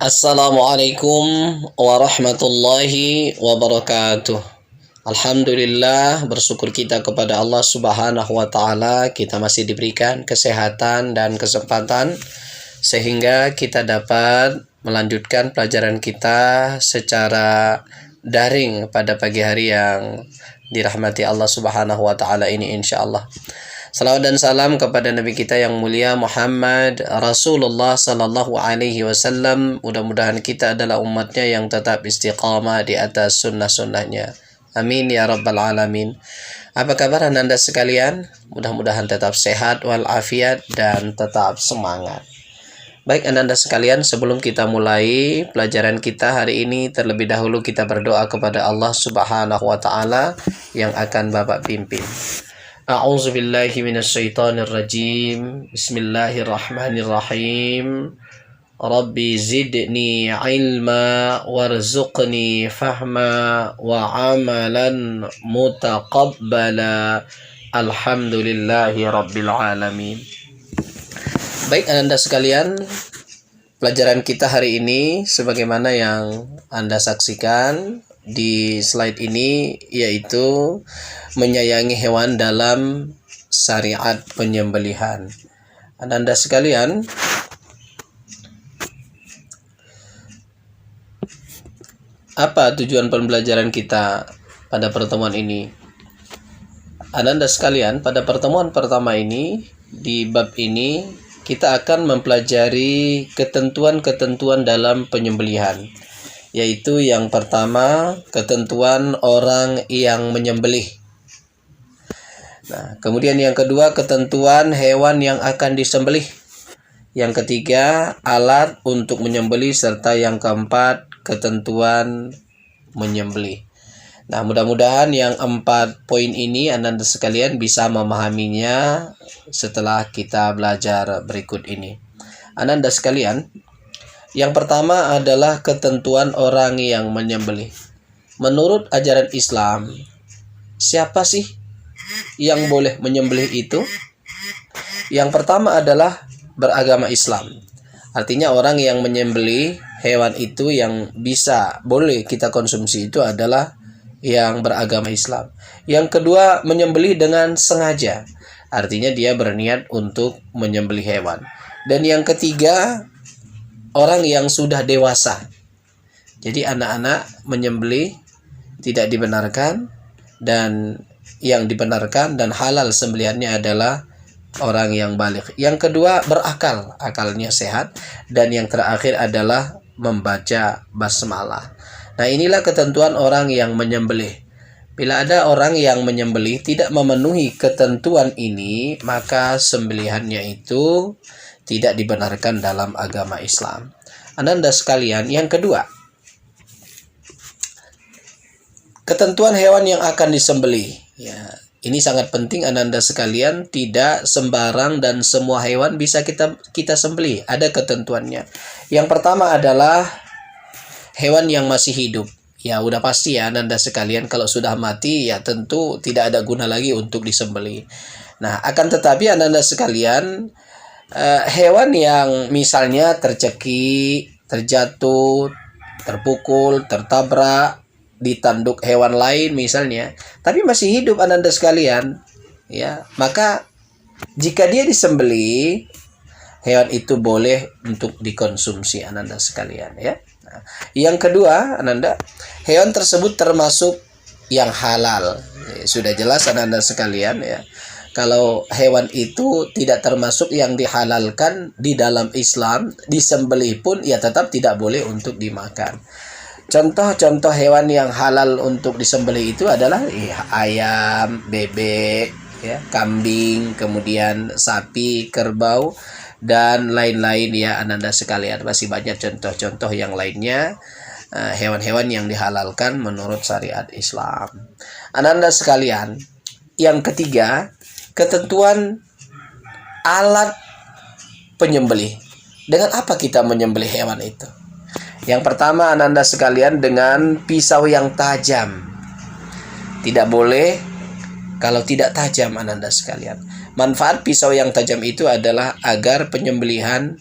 Assalamualaikum warahmatullahi wabarakatuh. Alhamdulillah, bersyukur kita kepada Allah Subhanahu wa taala, kita masih diberikan kesehatan dan kesempatan sehingga kita dapat melanjutkan pelajaran kita secara daring pada pagi hari yang dirahmati Allah Subhanahu wa taala ini insyaallah. Salawat dan salam kepada Nabi kita yang mulia Muhammad Rasulullah Sallallahu Alaihi Wasallam. Mudah-mudahan kita adalah umatnya yang tetap istiqamah di atas sunnah-sunnahnya. Amin ya rabbal alamin. Apa kabar anda sekalian? Mudah-mudahan tetap sehat walafiat dan tetap semangat. Baik anda sekalian, sebelum kita mulai pelajaran kita hari ini, terlebih dahulu kita berdoa kepada Allah Subhanahu wa taala yang akan Bapak pimpin. A'udzu billahi minasyaitonir rajim. Bismillahirrahmanirrahim. Rabbi zidni ilma warzuqni fahma wa amalan mutaqabbala. Alhamdulillahi rabbil alamin. Baik Anda sekalian, pelajaran kita hari ini sebagaimana yang Anda saksikan di slide ini, yaitu menyayangi hewan dalam syariat penyembelihan. Anda sekalian, apa tujuan pembelajaran kita pada pertemuan ini? Anda sekalian, pada pertemuan pertama ini, di bab ini kita akan mempelajari ketentuan-ketentuan dalam penyembelihan, yaitu yang pertama, ketentuan orang yang menyembelih. Nah, kemudian yang kedua, ketentuan hewan yang akan disembelih. Yang ketiga, alat untuk menyembelih, serta yang keempat, ketentuan menyembelih. Nah, mudah-mudahan yang 4 poin ini Anda sekalian bisa memahaminya setelah kita belajar berikut ini. Anda sekalian, yang pertama adalah ketentuan orang yang menyembelih. Menurut ajaran Islam, siapa sih yang boleh menyembelih itu? Yang pertama adalah beragama Islam. Artinya orang yang menyembelih hewan itu yang boleh kita konsumsi itu adalah yang beragama Islam. Yang kedua, menyembelih dengan sengaja. Artinya dia berniat untuk menyembelih hewan. Dan yang ketiga, orang yang sudah dewasa. Jadi anak-anak menyembelih tidak dibenarkan, dan yang dibenarkan dan halal sembelihannya adalah orang yang baligh. Yang kedua, berakal, akalnya sehat, dan yang terakhir adalah membaca basmalah. Nah, inilah ketentuan orang yang menyembelih. Bila ada orang yang menyembelih tidak memenuhi ketentuan ini, maka sembelihannya itu tidak dibenarkan dalam agama Islam. Anda sekalian, yang kedua, ketentuan hewan yang akan disembelih. Ya, ini sangat penting Anda sekalian, tidak sembarang dan semua hewan bisa kita sembelih. Ada ketentuannya. Yang pertama adalah hewan yang masih hidup. Ya, udah pasti ya Anda sekalian, kalau sudah mati ya tentu tidak ada guna lagi untuk disembelih. Nah, akan tetapi Anda sekalian, hewan yang misalnya tercekik, terjatuh, terpukul, tertabrak, ditanduk hewan lain misalnya, tapi masih hidup Anda sekalian, ya, maka jika dia disembelih, hewan itu boleh untuk dikonsumsi Anda sekalian, ya. Nah, yang kedua, hewan tersebut termasuk yang halal. Ya, sudah jelas Anda sekalian, ya. Kalau hewan itu tidak termasuk yang dihalalkan di dalam Islam, disembelih pun ya tetap tidak boleh untuk dimakan. Contoh-contoh hewan yang halal untuk disembelih itu adalah ayam, bebek, ya, kambing, kemudian sapi, kerbau, dan lain-lain ya Anda sekalian. Masih banyak contoh-contoh yang lainnya, hewan-hewan yang dihalalkan menurut syariat Islam. Anda sekalian, yang ketiga, ketentuan alat penyembelih. Dengan apa kita menyembelih hewan itu? Yang pertama Anda sekalian, dengan pisau yang tajam. Tidak boleh kalau tidak tajam Anda sekalian. Manfaat pisau yang tajam itu adalah agar penyembelihan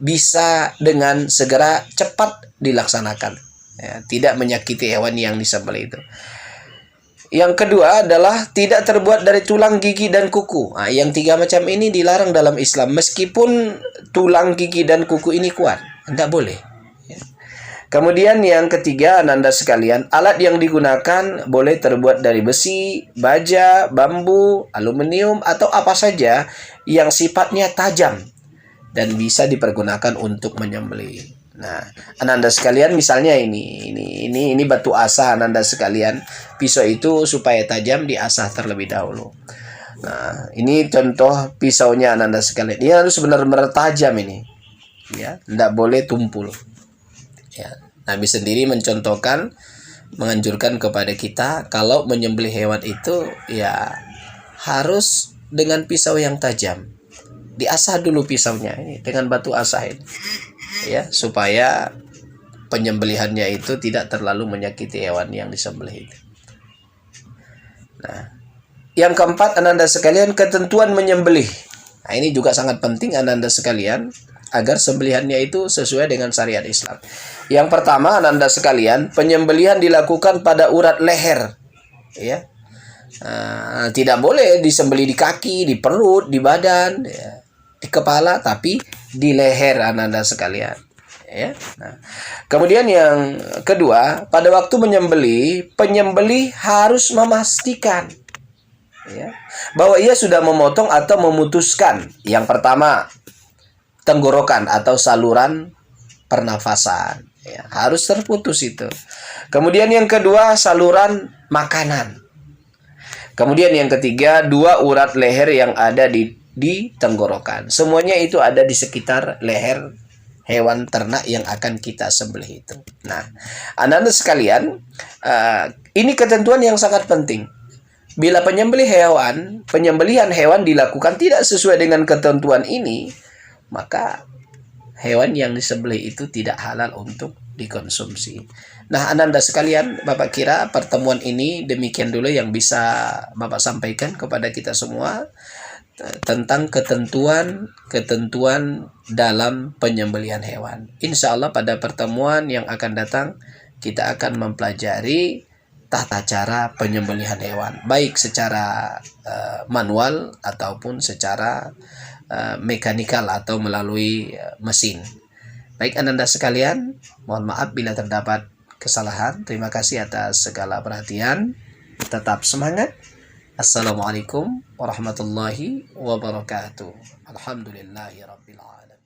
bisa dengan segera cepat dilaksanakan, ya, tidak menyakiti hewan yang disembelih itu. Yang kedua adalah tidak terbuat dari tulang, gigi, dan kuku. Nah, yang tiga macam ini dilarang dalam Islam. Meskipun tulang, gigi, dan kuku ini kuat, tidak boleh. Kemudian yang ketiga, Ananda sekalian, alat yang digunakan boleh terbuat dari besi, baja, bambu, aluminium, atau apa saja yang sifatnya tajam dan bisa dipergunakan untuk menyembelih. Nah, Ananda sekalian, misalnya ini batu asah, Ananda sekalian. Pisau itu supaya tajam diasah terlebih dahulu. Nah, ini contoh pisaunya, Ananda sekalian. Dia harus benar-benar tajam ini. Ya, tidak boleh tumpul. Ya, Nabi sendiri menganjurkan kepada kita kalau menyembelih hewan itu ya harus dengan pisau yang tajam. Diasah dulu pisaunya ini dengan batu asah ini, ya, supaya penyembelihannya itu tidak terlalu menyakiti hewan yang disembelih itu. Nah, yang keempat, Ananda sekalian, ketentuan menyembelih. Nah, ini juga sangat penting, Ananda sekalian, agar sembelihannya itu sesuai dengan syariat Islam. Yang pertama, Ananda sekalian, penyembelihan dilakukan pada urat leher, ya. Tidak boleh disembelih di kaki, di perut, di badan, ya, di kepala, tapi di leher, Ananda sekalian, ya. Nah, kemudian yang kedua, pada waktu menyembelih, penyembelih harus memastikan, ya, bahwa ia sudah memotong atau memutuskan. Yang pertama, tenggorokan atau saluran pernafasan, ya, harus terputus itu. Kemudian yang kedua, saluran makanan. Kemudian yang ketiga, dua urat leher yang ada di tenggorokan. Semuanya itu ada di sekitar leher hewan ternak yang akan kita sembelih itu. Nah, Anda sekalian, ini ketentuan yang sangat penting. Bila penyembelihan hewan dilakukan tidak sesuai dengan ketentuan ini, maka hewan yang disembelih itu tidak halal untuk dikonsumsi. Nah, Ananda sekalian, Bapak kira pertemuan ini demikian dulu yang bisa Bapak sampaikan kepada kita semua tentang ketentuan dalam penyembelihan hewan. Insya Allah pada pertemuan yang akan datang kita akan mempelajari tata cara penyembelihan hewan, baik secara manual ataupun secara mekanikal atau melalui mesin. Baik Ananda sekalian, mohon maaf bila terdapat kesalahan. Terima kasih atas segala perhatian. Tetap semangat. Assalamualaikum warahmatullahi wabarakatuh. Alhamdulillahirabbil alamin.